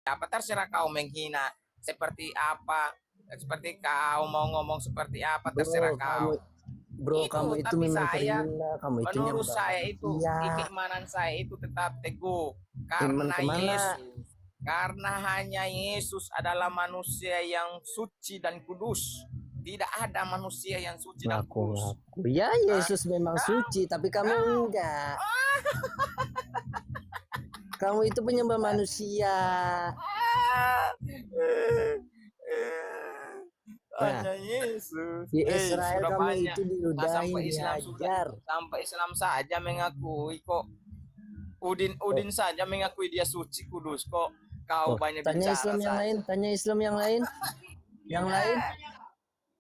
Apa terserah kau menghina seperti apa, seperti kau mau ngomong seperti apa terserah Bro, kau. kamu Itu itu tapi memang saya terhina, kamu itu menurut nyembah saya itu manusia. keimanan saya itu tetap teguh Iman karena kemana? Yesus. Karena hanya Yesus adalah manusia yang suci dan kudus. Tidak ada manusia yang suci dan kudus. Ngaku-ngaku. Ya, Hah? Yesus memang Kau, suci, tapi kamu kau, enggak. Kamu itu penyembah manusia. ah, Nah, hanya Yesus. di Israel Sudah kamu banyak. itu diludahin, Sudah dihajar. sampai Islam saja mengakui kok. Oh, Udin saja mengakui dia suci kudus kok. Kau oh, banyak tanya bicara Islam yang lain, saja. tanya Islam yang lain, yang lain.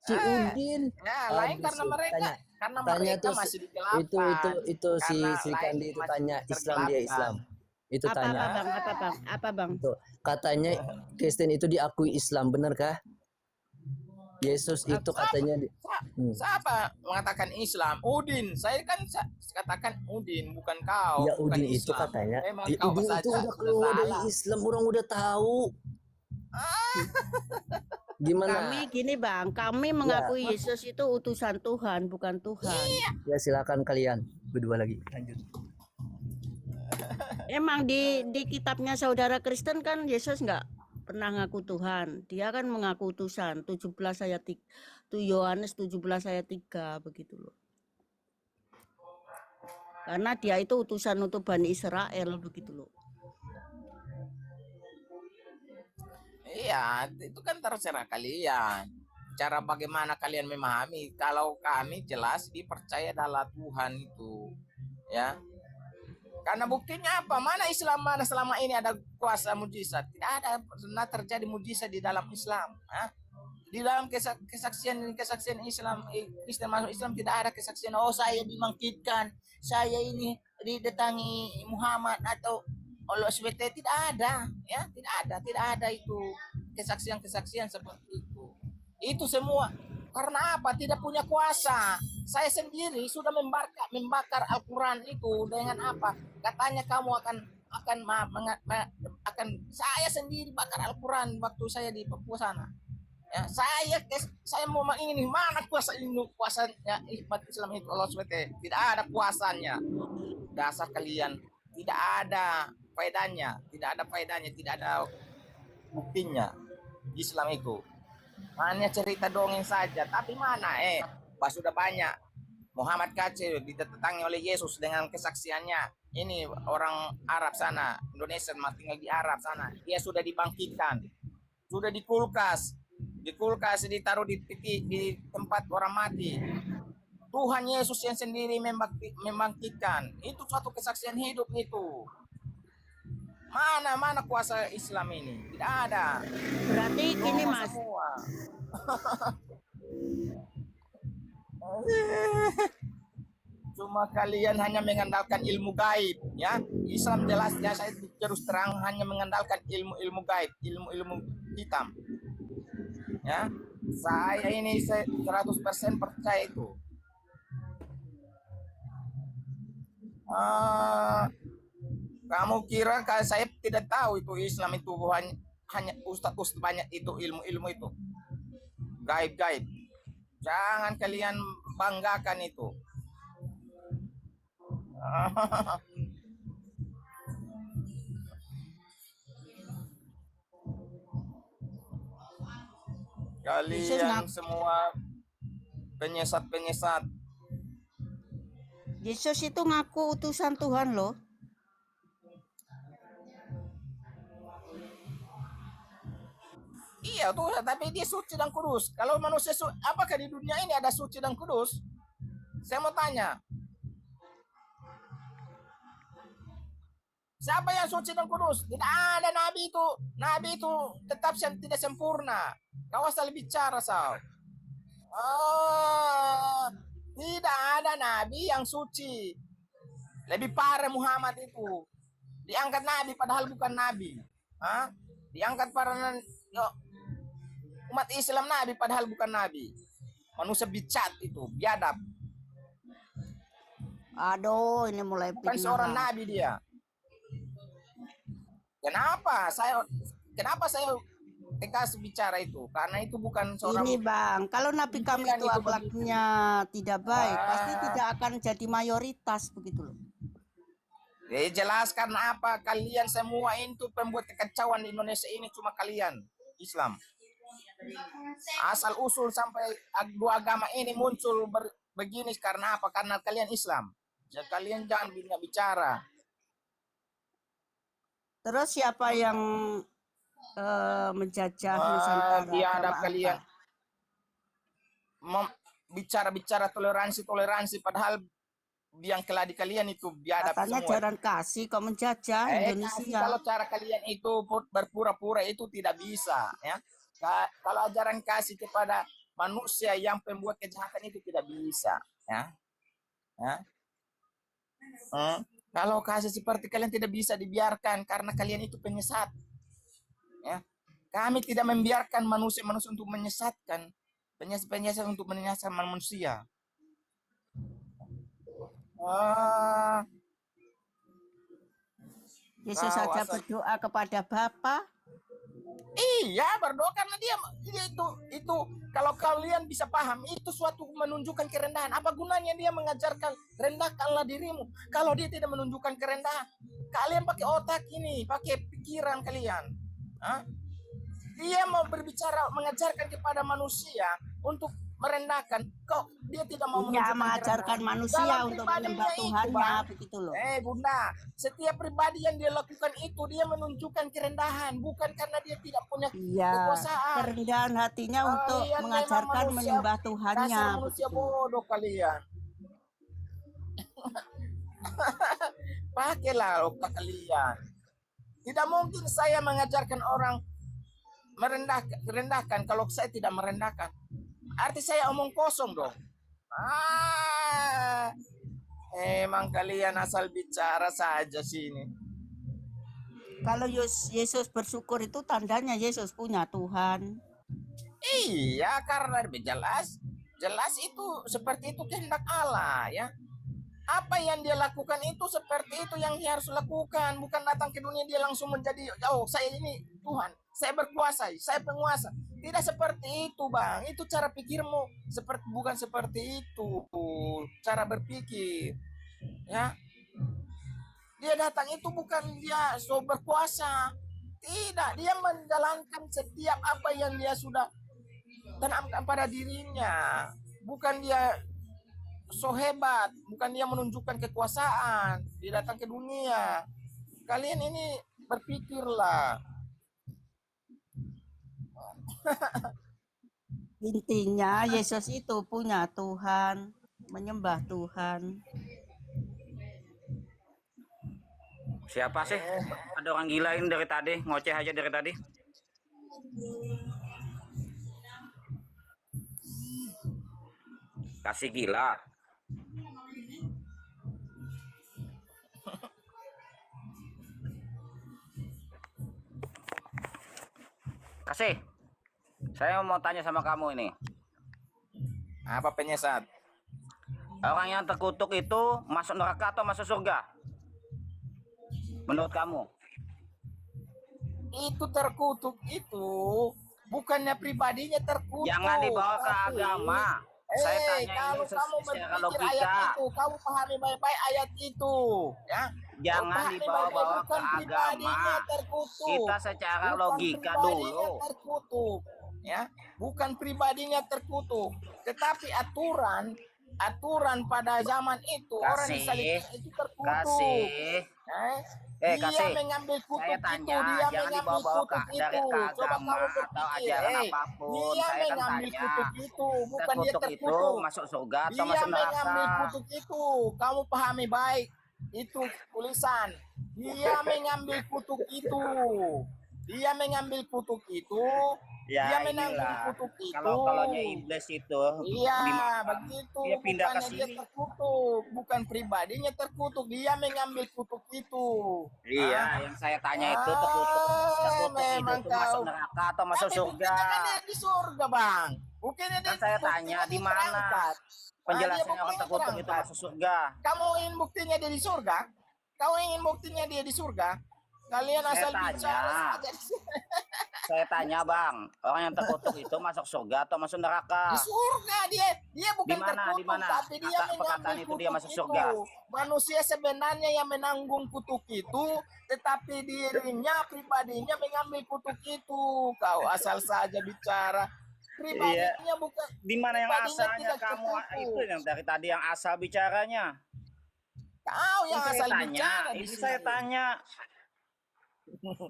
Si Eh, Udin, ya lain buset. Tanya, karena tanya mereka tuh masih di itu kegelapan. itu si Karena si lain Kandi itu masih tanya Islam, dia tergelapkan. Islam. Itu tanya. Apa bang? Ah, Apa bang? Apa bang? Itu katanya Kristen itu diakui Islam, benarkah? Yesus itu siapa, katanya hmm. siapa mengatakan Islam? Udin. Saya kan katakan Udin, bukan kau, Ya bukan Udin itu Islam. katanya Memang kau Udin itu saja udah sudah keluar dari salah. Islam, orang udah tahu. Kami Gimana? gini bang, kami Ya, mengakui Yesus itu utusan Tuhan, bukan Tuhan. ya silakan kalian berdua lagi lanjut. Emang di kitabnya saudara Kristen kan Yesus nggak pernah ngaku Tuhan. Dia kan mengaku utusan 17 ayat 3, tuh Yohanes 17 ayat 3 begitu loh. Karena dia itu utusan untuk Bani Israel begitu loh. Iya, itu kan terserah kalian. Cara bagaimana kalian memahami. Kalau kami jelas dipercaya adalah Tuhan itu. Ya. Karena buktinya apa? Mana Islam mana selama ini ada kuasa mujizat? Tidak ada pernah terjadi mujizat di dalam Islam. Hah? Di dalam kesaksian Islam, Kristen masuk Islam tidak ada kesaksian. Oh saya dibangkitkan, saya ini didatangi Muhammad atau Allah SWT, tidak ada, ya tidak ada itu kesaksian seperti itu. Itu semua karena apa? Tidak punya kuasa. Saya sendiri sudah membakar Al-Quran itu dengan apa? Katanya kamu akan saya sendiri bakar Al-Quran waktu saya di Papua sana. Ya, saya mau ini mana kuasa ini kuasanya umat Islam itu Allah SWT. Tidak ada kuasanya. Dasar kalian tidak ada faedahnya, tidak ada buktinya. Islam itu hanya cerita dongeng saja. Tapi mana pas sudah banyak. Muhammad Kacil didatangi oleh Yesus dengan kesaksiannya. Ini orang Arab sana, Indonesia tinggal di Arab sana. Dia sudah dibangkitkan, sudah di kulkas ditaruh di tempat orang mati. Tuhan Yesus yang sendiri membangkitkan. Itu suatu kesaksian hidup itu. Mana kuasa Islam ini? Tidak ada. Berarti gini Bohong mas, semua. Cuma kalian hanya mengandalkan ilmu gaib, ya. Islam jelasnya saya terus terang hanya mengandalkan ilmu gaib, ilmu hitam. Ya. Saya ini 100% percaya itu. Kamu kira kalau saya tidak tahu itu Islam itu hanya ustaz banyak itu ilmu itu gaib. Jangan kalian banggakan itu. Yesus Kalian ngaku, semua penyesat. Yesus itu ngaku utusan Tuhan loh. Iya tuh, tapi dia suci dan kudus. Kalau manusia apakah di dunia ini ada suci dan kudus? Saya mau tanya, siapa yang suci dan kudus? Tidak ada nabi itu. Nabi itu tetap tidak sempurna. Kau asal bicara, Sal. Oh, tidak ada nabi yang suci. Lebih parah Muhammad itu. Diangkat nabi padahal bukan nabi. Hah? Diangkat para umat Islam nabi padahal bukan nabi. Manusia bicat itu, biadab. Aduh, ini mulai Bukan seorang fitnah. nabi dia. Kenapa? kenapa saya tegas bicara itu? Karena itu bukan seorang Ini Bang, kalau Nabi kami pimpinan itu itu akhlaknya tidak baik, pasti Ah, tidak akan jadi mayoritas begitu loh. jelaskan apa kalian semua itu pembuat kekacauan di Indonesia ini cuma kalian Islam. Asal usul sampai dua agama ini muncul begini karena apa? Karena kalian Islam. Ya, kalian jangan bicara. Terus siapa yang menjajah Nusantara? Biadab Agama kalian apa? bicara toleransi padahal yang keladi kalian itu biadab Katanya semua. jalan kasih kok menjajah Kasih, Indonesia. kalau cara kalian itu berpura-pura itu tidak bisa, ya. Kalau ajaran kasih kepada manusia yang pembuat kejahatan itu tidak bisa, ya. Ya. Kalau kasih seperti kalian tidak bisa dibiarkan karena kalian itu penyesat, ya. Kami tidak membiarkan manusia-manusia untuk menyesatkan, penyesat untuk menyesatkan manusia. Yesus saja berdoa kepada Bapa. Iya, berdoa karena dia itu kalau kalian bisa paham itu suatu menunjukkan kerendahan. Apa gunanya dia mengajarkan rendahkanlah dirimu kalau dia tidak menunjukkan kerendahan? Kalian pakai otak ini, pakai pikiran kalian. Dia mau berbicara mengajarkan kepada manusia untuk merendahkan, kok dia tidak mau mengajarkan manusia untuk menyembah Tuhannya begitu loh. Bunda, setiap pribadi yang dia lakukan itu dia menunjukkan kerendahan, bukan karena dia tidak punya kekuasaan. Kerendahan hatinya untuk mengajarkan menyembah Tuhannya. Dasar manusia bodoh kalian. Pakailah otak kalian. Tidak mungkin saya mengajarkan orang merendahkan kalau saya tidak merendahkan. Arti saya omong kosong dong. Emang kalian asal bicara saja sini. Kalau Yesus bersyukur itu tandanya Yesus punya Tuhan. Iya, karena jelas itu seperti itu kehendak Allah, ya. Apa yang dia lakukan itu seperti itu yang dia harus lakukan, bukan datang ke dunia dia langsung menjadi saya ini Tuhan, saya berkuasa, saya penguasa. Tidak seperti itu, Bang. Itu cara pikirmu bukan seperti itu cara berpikir, ya. Dia datang itu bukan dia berkuasa. Tidak, dia menjalankan setiap apa yang dia sudah tanamkan pada dirinya. Bukan dia so hebat, bukan dia menunjukkan kekuasaan. Dia datang ke dunia. Kalian ini berpikirlah. Intinya Yesus itu punya Tuhan, menyembah Tuhan. Siapa sih? Ada orang gila ini dari tadi, ngoceh aja dari tadi. Kasih gila. Kasih. Saya mau tanya sama kamu ini. Apa penyesat? Orang yang terkutuk itu masuk neraka atau masuk surga? Menurut kamu? Itu terkutuk itu bukannya pribadinya terkutuk. Jangan dibawa ke agama. Saya tanya kalau ini kamu secara berpikir logika. ayat itu, kamu pahami baik-baik ayat itu, ya. Jangan dibawa-bawa ke agama. Kita secara logika dulu. Terkutuk, ya. Bukan pribadinya terkutuk, tetapi aturan pada zaman itu orang disalibkan itu terkutuk. Kasih. Dia Kasih. mengambil kutuk Saya tanya, itu, dia jangan mengambil dibawa-bawa kutuk dari itu. ke Coba agama kamu atau berpikir, ajaran apapun. dia Saya kan mengambil tanya, kutuk itu, bukan dia terkutuk itu terkutuk. masuk surga atau Dia masuk neraka? mengambil kutuk itu, kamu pahami baik. Itu tulisan. Dia mengambil kutuk itu. Dia mengambil kutuk itu. Ya, dia menanggung inilah. kutuk itu. Kalau iblis itu, iya, begitu. Dia pindah ke Bukannya dia sini. terkutuk, bukan pribadinya terkutuk. Dia mengambil kutuk itu. Iya, yang saya tanya itu terkutuk memang itu masuk neraka atau masuk surga? Kan dia di surga, Bang. Bukannya Kan saya tanya di mana penjelasannya orang terkutuk itu masuk surga? Kamu ingin buktinya dia di surga? Kau ingin buktinya dia di surga? Kalian Saya asal tanya. bicara saja. saya tanya bang, orang yang terkutuk itu masuk surga atau masuk Di neraka? surga dia bukan Di mana? Di terkutuk, mana? tapi dia Perkataan mengambil itu dia kutuk masuk itu. surga. Manusia sebenarnya yang menanggung kutuk itu, tetapi dirinya pribadinya mengambil kutuk itu. Kau asal saja bicara. Iya. Pribadinya bukan, Di mana yang pribadinya asalnya tidak kamu itu terkutuk. yang dari tadi yang asal bicaranya. Kau Ini yang saya asal tanya, bicara di ini sini. saya tanya.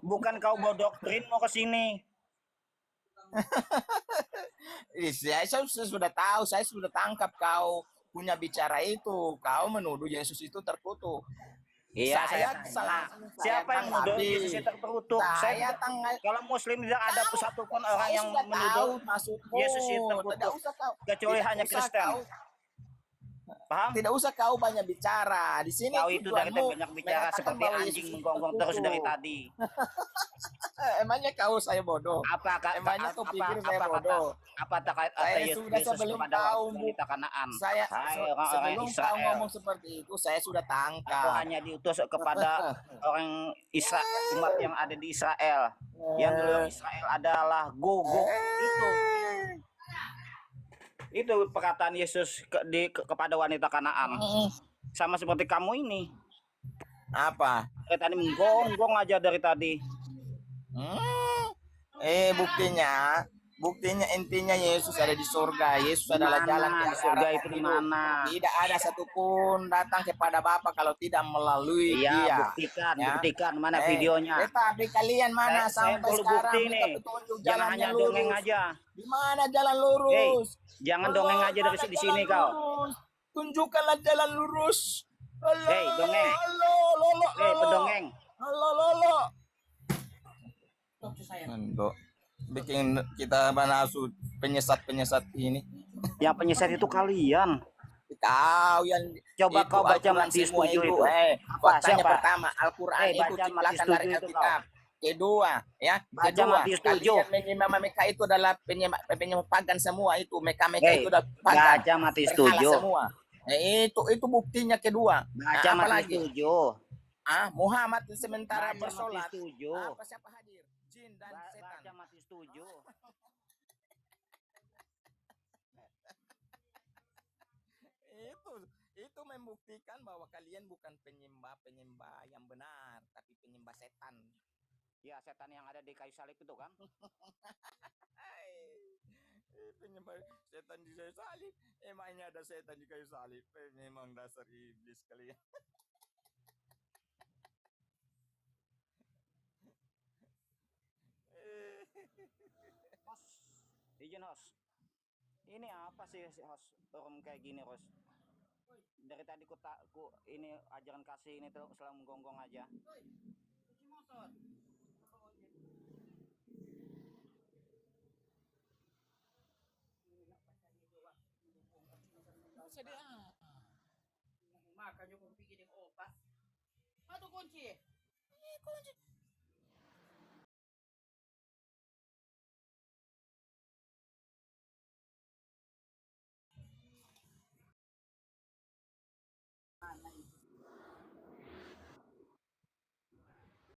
Bukan kau bawa doktrin mau ke sini. Saya sudah tahu, saya sudah tangkap kau punya bicara itu. Kau menuduh Yesus itu terkutuk. Iya, saya salah. tanya. Siapa yang menuduh Yesus itu terkutuk? Saya tanggal. Kalau Muslim tidak ada satupun orang Saya yang sudah menuduh tahu maksudmu. Yesus itu Tidak terkutuk. usah kau. Kecuali tidak hanya usah Kristen. kau- Paham? Tidak usah kau banyak bicara. Di sini Kau itu dari tujuanmu banyak bicara mengatakan seperti bahwa Yesus anjing itu menggonggong terus dari terkutuk. tadi. Emangnya kau saya bodoh? Emangnya kau pikir saya bodoh? Apa kata Saya Yesus sudah sebelum kepada kau wanita Kanaan? saya Hai se- orang-orang sebelum kau Israel, ngomong seperti itu, saya sudah aku tangkap. hanya diutus kepada orang Israel, umat yang ada di Israel. Yang dulu Israel adalah Gogok. Itu perkataan Yesus kepada wanita Kanaan. Sama seperti kamu ini. Apa? Dari tadi menggonggong aja dari tadi. Buktinya intinya Yesus ada di surga. Yesus adalah Mana? jalan Di surga itu di mana? Tidak ada satupun datang kepada Bapa kalau tidak melalui Iya, Dia. buktikan mana videonya. Tetapi kalian mana Saya sampai perlu sekarang bukti minta nih. petunjuk Jangan jalan hanya yang dongeng lurus. aja. Di mana jalan lurus? Jangan Allah, dongeng aja dari mana di sini jalan kau. lurus? Tunjukkanlah jalan lurus. Allah, Hei, dongeng. lolo. Pedongeng. Lolo. Untuk bikin kita banasu penyesat ini. Yang penyesat itu kalian. Kau yang Coba itu kau baca Al-Quran Matius semua 7 itu. Faktanya Siapa? pertama, Al-Quran itu baca Matius ciptakan 7 dari itu Alkitab. Kedua, Baca kedua, Matius 7. kalian menyembah mereka itu adalah penyembah pagan semua itu. Mereka itu adalah pagan. Baca Matius Berhala 7. semua. Itu buktinya kedua. Baca Matius 7. Muhammad sementara Baca bersolat. Matius 7. Siapa hadir? Jin dan setan. Baca Matius 7. Itu membuktikan bahwa kalian bukan penyembah yang benar, tapi penyembah setan. Ya, setan yang ada di kayu salib itu kan? Penyembah setan di kayu salib. Emangnya ada setan di kayu salib? Memang dasar iblis kalian. Host, izin host. Ini apa sih host? Forum kayak gini host. Dari tadi ku ini ajaran kasih ini tuh selalu menggonggong aja. Makanya kung bikin opas. Ano kunci? Kunci.